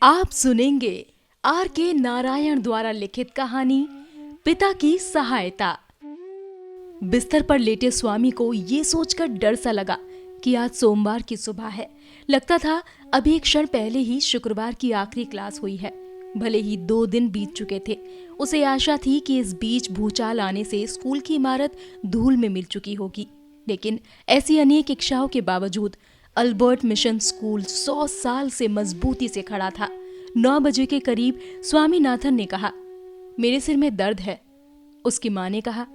आप सुनेंगे आर के नारायण द्वारा लिखित कहानी पिता की सहायता। बिस्तर पर लेटे स्वामी को ये सोचकर डर सा लगा कि आज सोमवार की सुबह है। लगता था अभी एक क्षण पहले ही शुक्रवार की आखिरी क्लास हुई है। भले ही 2 दिन बीत चुके थे, उसे आशा थी कि इस बीच भूचाल आने से स्कूल की इमारत धूल में मिल चुकी होगी, लेकिन ऐसी अनेक इच्छाओं के बावजूद अल्बर्ट मिशन स्कूल 100 साल से मजबूती से खड़ा था। 9 बजे के करीब स्वामीनाथन ने कहा, मेरे सिर में दर्द है। उसकी माँ ने कहा,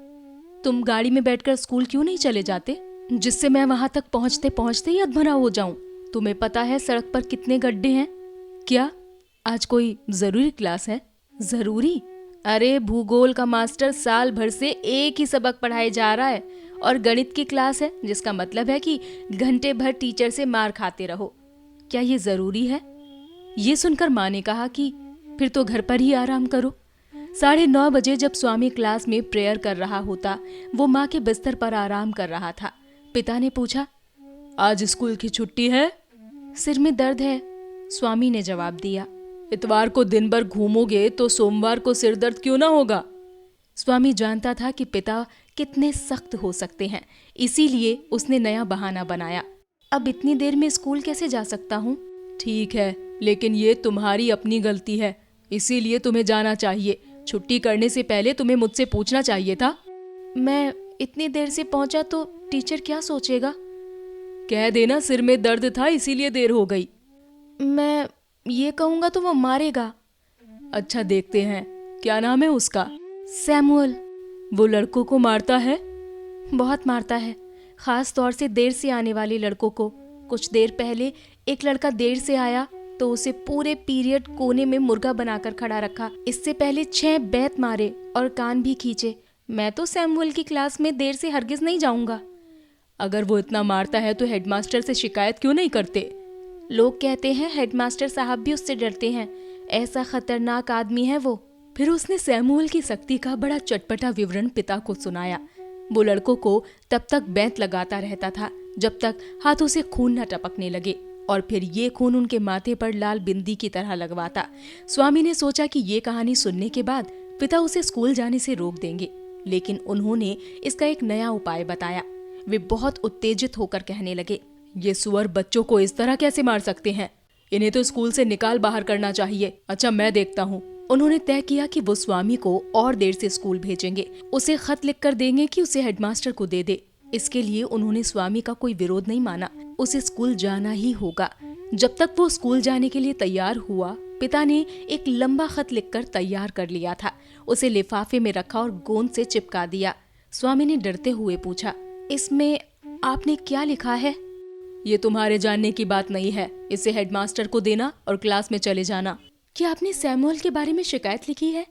तुम गाड़ी में बैठकर स्कूल क्यों नहीं चले जाते, जिससे मैं वहां तक पहुंचते पहुंचते ही अधमरा हो जाऊं। तुम्हें पता है सड़क पर कितने गड्ढे हैं। क्या आज कोई जरूरी क्लास है? जरूरी? अरे भूगोल का मास्टर साल भर से एक ही सबक पढ़ाए जा रहा है और गणित की क्लास है, जिसका मतलब है कि घंटे भर टीचर से मार खाते रहो। क्या ये जरूरी है? ये सुनकर माँ ने कहा कि फिर तो घर पर ही आराम करो। 9:30 बजे जब स्वामी क्लास में प्रेयर कर रहा होता, वो माँ के बिस्तर पर आराम कर रहा था। पिता ने पूछा, आज स्कूल की छुट्टी है? सिर में दर्द है, स्वामी ने जवाब दिया। इतवार को दिन भर घूमोगे तो सोमवार को सिर दर्द क्यों ना होगा? स्वामी जानता था कि पिता कितने सख्त हो सकते हैं, इसीलिए उसने नया बहाना बनाया। अब इतनी देर में स्कूल कैसे जा सकता हूँ? ठीक है, लेकिन ये तुम्हारी अपनी गलती है, इसीलिए तुम्हें जाना चाहिए। छुट्टी करने से पहले तुम्हें मुझसे पूछना चाहिए था। मैं इतनी देर से पहुंचा तो टीचर क्या सोचेगा? कह देना सिर में दर्द था इसीलिए देर हो गई। मैं ये कहूंगा तो वो मारेगा। अच्छा, देखते हैं, क्या नाम है उसका? सैमुअल। वो लड़कों को मारता है? बहुत मारता है, खास तौर से देर से आने वाले लड़कों को। कुछ देर पहले एक लड़का देर से आया तो उसे पूरे पीरियड कोने में मुर्गा बनाकर खड़ा रखा। इससे पहले 6 बैत मारे और कान भी खींचे। मैं तो सैमुअल की क्लास में देर से हरगिज नहीं जाऊंगा। अगर वो इतना मारता है तो हेडमास्टर से शिकायत क्यों नहीं करते? लोग कहते हैं हेडमास्टर साहब भी उससे डरते हैं, ऐसा खतरनाक आदमी है वो। फिर उसने सैमुअल की सख्ती का बड़ा चटपटा विवरण पिता को सुनाया। वो लड़कों को तब तक बैंत लगाता रहता था जब तक हाथों से खून न टपकने लगे, और फिर ये खून उनके माथे पर लाल बिंदी की तरह लगवाता। स्वामी ने सोचा कि ये कहानी सुनने के बाद पिता उसे स्कूल जाने से रोक देंगे, लेकिन उन्होंने इसका एक नया उपाय बताया। वे बहुत उत्तेजित होकर कहने लगे, ये सुअर बच्चों को इस तरह कैसे मार सकते हैं? इन्हें तो स्कूल से निकाल बाहर करना चाहिए। अच्छा, मैं देखता हूँ। उन्होंने तय किया कि वो स्वामी को और देर से स्कूल भेजेंगे। उसे खत लिखकर देंगे कि उसे हेडमास्टर को दे दे। इसके लिए उन्होंने स्वामी का कोई विरोध नहीं माना। उसे स्कूल जाना ही होगा। जब तक वो स्कूल जाने के लिए तैयार हुआ, पिता ने एक लंबा खत लिखकर तैयार कर लिया था। उसे लिफाफे में रखा और गोंद से चिपका दिया। स्वामी ने डरते हुए पूछा, इसमें आपने क्या लिखा है? ये तुम्हारे जानने की बात नहीं है। इसे हेडमास्टर को देना और क्लास में चले जाना। क्या आपने सैमुअल के बारे में शिकायत लिखी है?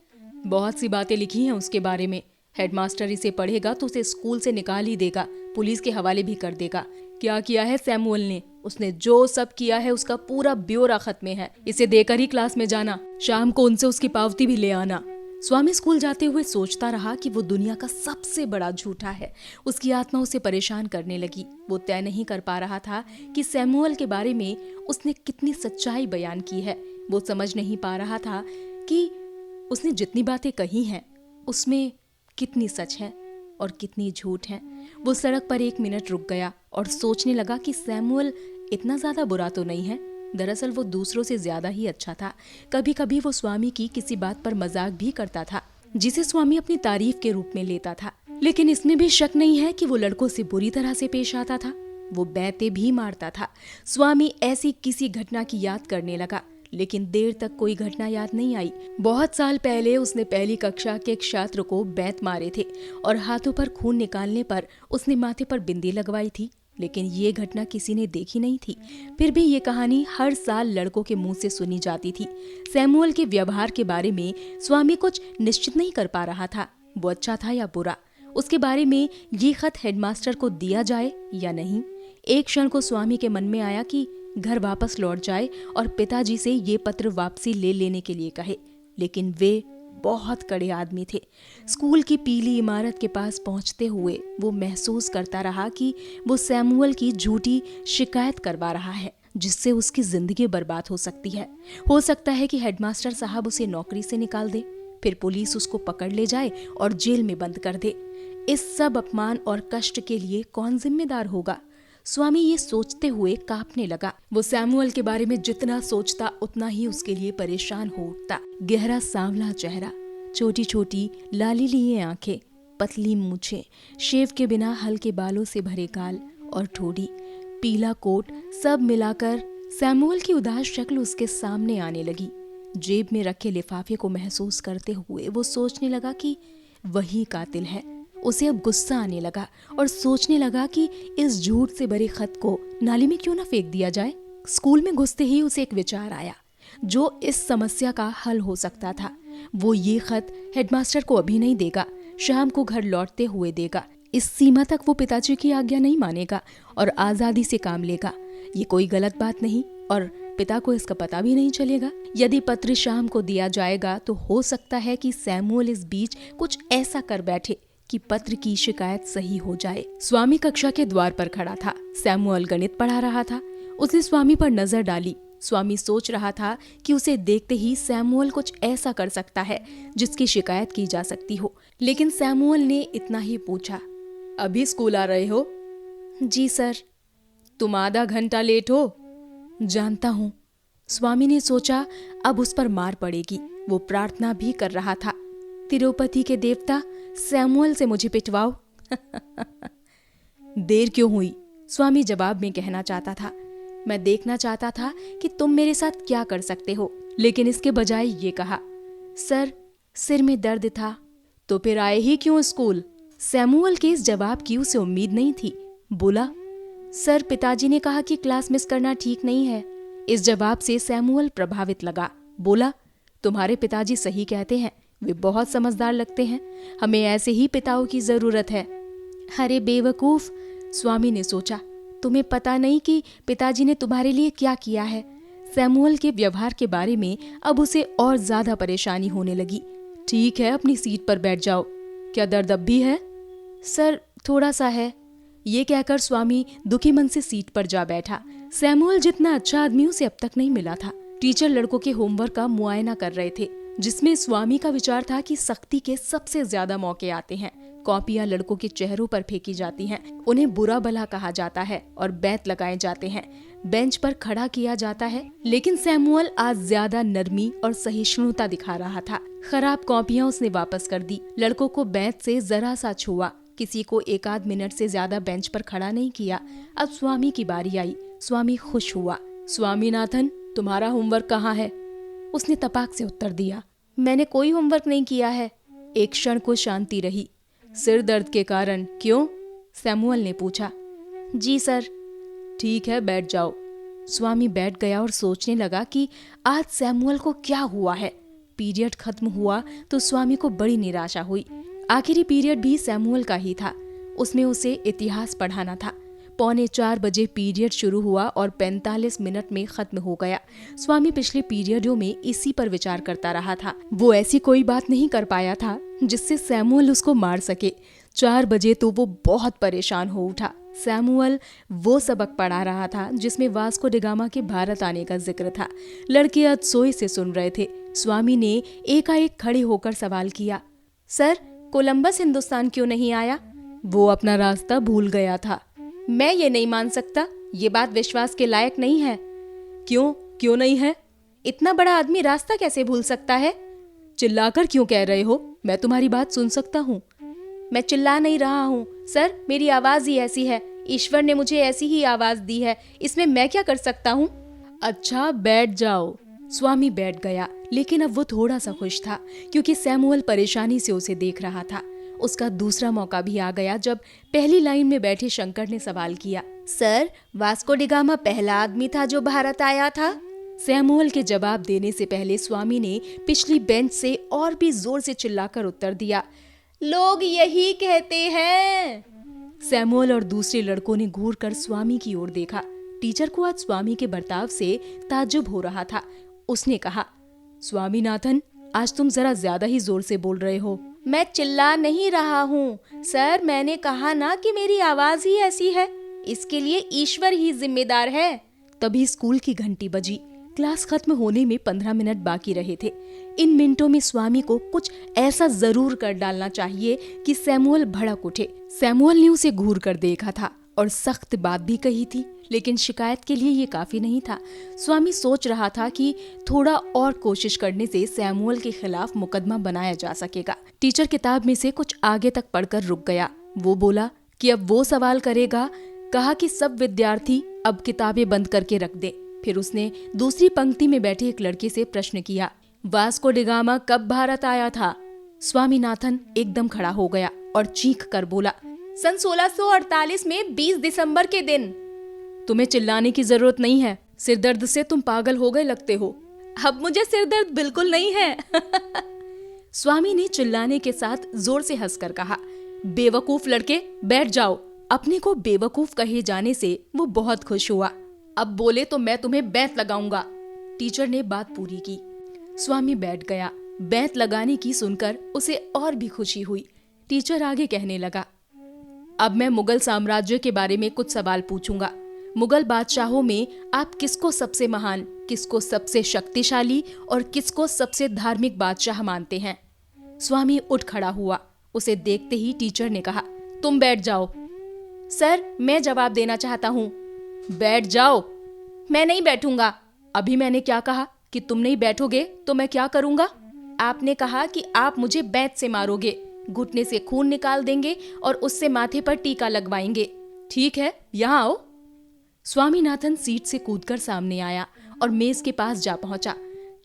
बहुत सी बातें लिखी हैं उसके बारे में। हेडमास्टर इसे पढ़ेगा तो उसे स्कूल से निकाल ही देगा, पुलिस के हवाले भी कर देगा। क्या किया है सैमुअल ने? उसने जो सब किया है उसका पूरा ब्यौरा खत में है। इसे देकर ही क्लास में जाना। शाम को उनसे उसकी पावती भी ले आना। स्वामी स्कूल जाते हुए सोचता रहा कि वो दुनिया का सबसे बड़ा झूठा है। उसकी आत्मा उसे परेशान करने लगी। वो तय नहीं कर पा रहा था कि सैमुअल के बारे में उसने कितनी सच्चाई बयान की है। वो समझ नहीं पा रहा था कि उसने जितनी बातें कही हैं उसमें कितनी सच है और कितनी झूठ है। वो सड़क पर 1 मिनट रुक गया और सोचने लगा कि सैमुअल इतना ज्यादा बुरा तो नहीं है। दरअसल वो दूसरों से ज्यादा ही अच्छा था। कभी कभी वो स्वामी की किसी बात पर मजाक भी करता था, जिसे स्वामी अपनी तारीफ के रूप में लेता था। लेकिन इसमें भी शक नहीं है कि वो लड़कों से बुरी तरह से पेश आता था। वो बैते भी मारता था। स्वामी ऐसी किसी घटना की याद करने लगा, लेकिन देर तक कोई घटना याद नहीं आई। बहुत साल पहले उसने पहली कक्षा के एक छात्र को बैत मारे थे और हाथों पर खून निकालने पर उसने माथे पर बिंदी लगवाई थी, लेकिन ये घटना किसी ने देखी नहीं थी। फिर भी ये कहानी हर साल लड़कों के मुंह से सुनी जाती थी। सैमुअल के व्यवहार के बारे में स्वामी कुछ निश्चित नहीं कर पा रहा था। वो अच्छा था या बुरा? उसके बारे में ये खत हेडमास्टर को दिया जाए या नहीं? एक क्षण को स्वामी के मन में आया कि घर वापस लौट जाए और पिताजी से ये पत्र वापसी ले लेने के लिए कहे, लेकिन वे बहुत कड़े आदमी थे। स्कूल की पीली इमारत के पास पहुंचते हुए वो महसूस करता रहा कि वो सैमुअल की झूठी शिकायत करवा रहा है। जिससे उसकी जिंदगी बर्बाद हो सकती है। हो सकता है कि हेडमास्टर साहब उसे नौकरी से निकाल दे, फिर पुलिस उसको पकड़ ले जाए और जेल में बंद कर दे। इस सब अपमान और कष्ट के लिए कौन जिम्मेदार होगा? स्वामी ये सोचते हुए कांपने लगा। वो सैमुअल के बारे में जितना सोचता उतना ही उसके लिए परेशान हो उठता। गहरा सांवला चेहरा, छोटी छोटी लाली लिए आंखें, पतली मूछें, शेव के बिना हल्के बालों से भरे गाल और ठोड़ी, पीला कोट, सब मिलाकर सैमुअल की उदास शक्ल उसके सामने आने लगी। जेब में रखे लिफाफे को महसूस करते हुए वो सोचने लगा कि वही कातिल है। उसे अब गुस्सा आने लगा और सोचने लगा कि इस झूठ से भरे खत को नाली में क्यों ना फेंक दिया जाए। स्कूल में घुसते ही उसे एक विचार आया जो इस समस्या का हल हो सकता था। वो ये खत हेडमास्टर को अभी नहीं देगा, शाम को घर लौटते हुए देगा। इस सीमा तक वो पिताजी की आज्ञा नहीं मानेगा और आजादी से काम लेगा। ये कोई गलत बात नहीं और पिता को इसका पता भी नहीं चलेगा। यदि पत्र शाम को दिया जाएगा तो हो सकता है कि सैमुअल इस बीच कुछ ऐसा कर बैठे कि पत्र की शिकायत सही हो जाए। स्वामी कक्षा के द्वार पर खड़ा था। सैमुअल गणित पढ़ा रहा था। उसने स्वामी पर नजर डाली। स्वामी सोच रहा था कि उसे देखते ही सैमुअल कुछ ऐसा कर सकता है जिसकी शिकायत की जा सकती हो, लेकिन सैमुअल ने इतना ही पूछा, अभी स्कूल आ रहे हो? जी सर। तुम आधा घंटा लेट हो? जानता हूं। स्वामी ने सोचा अब उस पर मार पड़ेगी। वो प्रार्थना भी कर रहा था, तिरुपति के देवता, सैमुअल से मुझे पिटवाओ। देर क्यों हुई? स्वामी जवाब में कहना चाहता था, मैं देखना चाहता था कि तुम मेरे साथ क्या कर सकते हो, लेकिन इसके बजाय ये कहा, सर सिर में दर्द था। तो फिर आए ही क्यों स्कूल? सैमुअल के इस जवाब की उसे उम्मीद नहीं थी। बोला, सर पिताजी ने कहा कि क्लास मिस करना ठीक नहीं है। इस जवाब से सैमुअल प्रभावित लगा। बोला, तुम्हारे पिताजी सही कहते हैं, वे बहुत समझदार लगते हैं। हमें ऐसे ही पिताओं की जरूरत है। अरे बेवकूफ, स्वामी ने सोचा, तुम्हें पता नहीं कि पिताजी ने तुम्हारे लिए क्या किया है। सैमुअल के व्यवहार के बारे में अब उसे और ज्यादा परेशानी होने लगी। ठीक है, अपनी सीट पर बैठ जाओ। क्या दर्द अब भी है? सर थोड़ा सा है। ये कहकर स्वामी दुखी मन से सीट पर जा बैठा। सैमुअल जितना अच्छा आदमी उसे अब तक नहीं मिला था। टीचर लड़कों के होमवर्क का मुआयना कर रहे थे, जिसमें स्वामी का विचार था कि सख्ती के सबसे ज्यादा मौके आते हैं। कॉपियां लड़कों के चेहरों पर फेंकी जाती हैं, उन्हें बुरा भला कहा जाता है और बैत लगाए जाते हैं, बेंच पर खड़ा किया जाता है। लेकिन सैमुअल आज ज्यादा नरमी और सहिष्णुता दिखा रहा था। खराब कॉपियां उसने वापस कर दी। लड़कों को बेंच से जरा सा छुआ, किसी को एक आध मिनट से ज्यादा बेंच पर खड़ा नहीं किया। अब स्वामी की बारी आई। स्वामी खुश हुआ। स्वामीनाथन, तुम्हारा होमवर्क कहाँ है? उसने तपाक से उत्तर दिया, मैंने कोई होमवर्क नहीं किया है। एक क्षण को शांति रही। सिर दर्द के कारण? क्यों? सैमुअल ने पूछा। जी सर। ठीक है, बैठ जाओ। स्वामी बैठ गया और सोचने लगा कि आज सैमुअल को क्या हुआ है। पीरियड खत्म हुआ तो स्वामी को बड़ी निराशा हुई। आखिरी पीरियड भी सैमुअल का ही था। उसमें उसे इतिहास पढ़ाना था। 3:45 बजे पीरियड शुरू हुआ और 45 मिनट में खत्म हो गया। स्वामी पिछले पीरियडों में इसी पर विचार करता रहा था। वो ऐसी कोई बात नहीं कर पाया था जिससे सैमुअल उसको मार सके। 4 बजे तो वो बहुत परेशान हो उठा। सैमुअल वो सबक पढ़ा रहा था जिसमें वास्को डी गामा के भारत आने का जिक्र था। लड़के अधसोई से सुन रहे थे। स्वामी ने एकाएक खड़े होकर सवाल किया, सर कोलंबस हिंदुस्तान क्यों नहीं आया? वो अपना रास्ता भूल गया था। मैं ये नहीं मान सकता, ये बात विश्वास के लायक नहीं है। क्यों नहीं है? इतना बड़ा आदमी रास्ता कैसे भूल सकता है? चिल्लाकर क्यों कह रहे हो? मैं तुम्हारी बात सुन सकता हूँ। मैं चिल्ला नहीं रहा हूँ सर, मेरी आवाज ही ऐसी है। ईश्वर ने मुझे ऐसी ही आवाज दी है, इसमें मैं क्या कर सकता हूँ? अच्छा बैठ जाओ। स्वामी बैठ गया, लेकिन अब वो थोड़ा सा खुश था क्योंकि सैमुअल परेशानी से उसे देख रहा था। उसका दूसरा मौका भी आ गया जब पहली लाइन में बैठे शंकर ने सवाल किया, सर वास्को डी गामा पहला आदमी था जो भारत आया था? सैमुअल के जवाब देने से पहले स्वामी ने पिछली बेंच से और भी जोर से चिल्लाकर उत्तर दिया, लोग यही कहते हैं। सैमुअल और दूसरे लड़कों ने घूर कर स्वामी की ओर देखा। टीचर को आज स्वामी के बर्ताव से ताज्जुब हो रहा था। उसने कहा, स्वामीनाथन, आज तुम जरा ज्यादा ही जोर से बोल रहे हो। मैं चिल्ला नहीं रहा हूँ सर, मैंने कहा ना कि मेरी आवाज ही ऐसी है, इसके लिए ईश्वर ही जिम्मेदार है। तभी स्कूल की घंटी बजी। क्लास खत्म होने में 15 मिनट बाकी रहे थे। इन मिनटों में स्वामी को कुछ ऐसा जरूर कर डालना चाहिए कि सैमुअल भड़क उठे। सैमुअल ने उसे घूर कर देखा था और सख्त बात भी कही थी, लेकिन शिकायत के लिए ये काफी नहीं था। स्वामी सोच रहा था कि थोड़ा और कोशिश करने से सैमुअल के खिलाफ मुकदमा बनाया जा सकेगा। टीचर किताब में से कुछ आगे तक पढ़कर रुक गया। वो बोला कि अब वो सवाल करेगा। कहा कि सब विद्यार्थी अब किताबें बंद करके रख दे। फिर उसने दूसरी पंक्ति में बैठे एक लड़के से प्रश्न किया, वास्को डिगामा कब भारत आया था? स्वामीनाथन एकदम खड़ा हो गया और चीख कर बोला, सन 1648 में 20 दिसंबर के दिन। तुम्हें चिल्लाने की जरूरत नहीं है, सिरदर्द से तुम पागल हो गए लगते हो। अब मुझे सिरदर्द बिल्कुल नहीं है। स्वामी ने चिल्लाने के साथ जोर से हंसकर कहा, बेवकूफ लड़के, बैठ जाओ। अपने को बेवकूफ कहे जाने से वो बहुत खुश हुआ। अब बोले तो मैं तुम्हें बैंत लगाऊंगा। टीचर ने बात पूरी की। स्वामी बैठ गया। बैंत लगाने की सुनकर उसे और भी खुशी हुई। टीचर आगे कहने लगा, अब मैं मुगल साम्राज्य के बारे में कुछ सवाल पूछूंगा। मुगल बादशाहों में आप किसको सबसे महान, किसको सबसे शक्तिशाली और किसको सबसे धार्मिक बादशाह मानते हैं? स्वामी उठ खड़ा हुआ। उसे देखते ही टीचर ने कहा, तुम बैठ जाओ। सर, मैं जवाब देना चाहता हूँ। बैठ जाओ। मैं नहीं बैठूंगा। अभी मैंने क्या कहा कि तुम नहीं बैठोगे तो मैं क्या करूंगा? आपने कहा कि आप मुझे बैंत से मारोगे, घुटने से खून निकाल देंगे और उससे माथे पर टीका लगवाएंगे। ठीक है, यहाँ आओ। स्वामीनाथन सीट से कूदकर सामने आया और मेज के पास जा पहुंचा।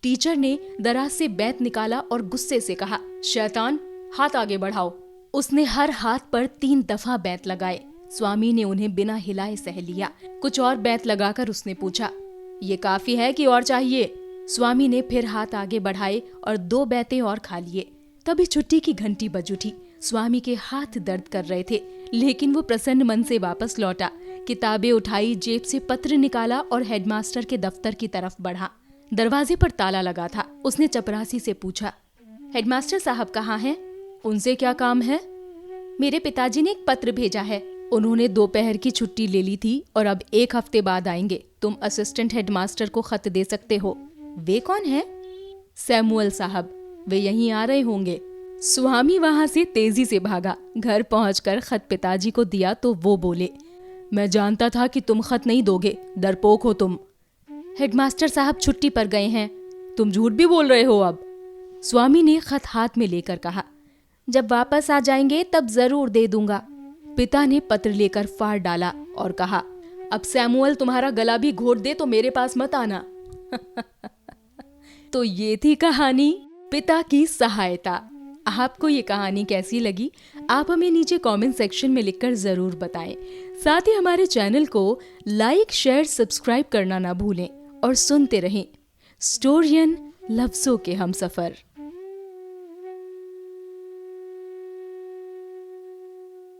टीचर ने दराज से बैंत निकाला और गुस्से से कहा, शैतान, हाथ आगे बढ़ाओ। उसने हर हाथ पर 3 दफा बैंत लगाए। स्वामी ने उन्हें बिना हिलाए सह लिया। कुछ और बैंत लगाकर उसने पूछा, ये काफी है कि और चाहिए? स्वामी ने फिर हाथ आगे बढ़ाए और 2 बैंतें और खा लिए। तभी छुट्टी की घंटी बज उठी। स्वामी के हाथ दर्द कर रहे थे, लेकिन वो प्रसन्न मन से वापस लौटा। किताबें उठाई, जेब से पत्र निकाला और हेडमास्टर के दफ्तर की तरफ बढ़ा। दरवाजे पर ताला लगा था। उसने चपरासी से पूछा, हेडमास्टर साहब कहाँ हैं? उनसे क्या काम है? मेरे पिताजी ने एक पत्र भेजा है। उन्होंने दोपहर की छुट्टी ले ली थी और अब 1 हफ्ते बाद आएंगे। तुम असिस्टेंट हेडमास्टर को खत दे सकते हो। वे कौन है? सैमुअल साहब, वे यहीं आ रहे होंगे। स्वामी वहां से तेजी से भागा। घर पहुंचकर खत पिताजी को दिया तो वो बोले, मैं जानता था कि तुम खत नहीं दोगे, डरपोक हो तुम। हेडमास्टर साहब छुट्टी पर गए हैं। तुम झूठ भी बोल रहे हो अब। स्वामी ने खत हाथ में लेकर कहा, जब वापस आ जाएंगे तब जरूर दे दूंगा। पिता ने पत्र लेकर फाड़ डाला और कहा, अब सैमुअल तुम्हारा गला भी घोट दे तो मेरे पास मत आना। तो ये थी कहानी पिता की सहायता। आपको ये कहानी कैसी लगी? आप हमें नीचे कमेंट सेक्शन में लिखकर जरूर बताएं। साथ ही हमारे चैनल को लाइक, शेयर, सब्सक्राइब करना ना भूलें और सुनते रहें स्टोरियन लफ्जों के हमसफर।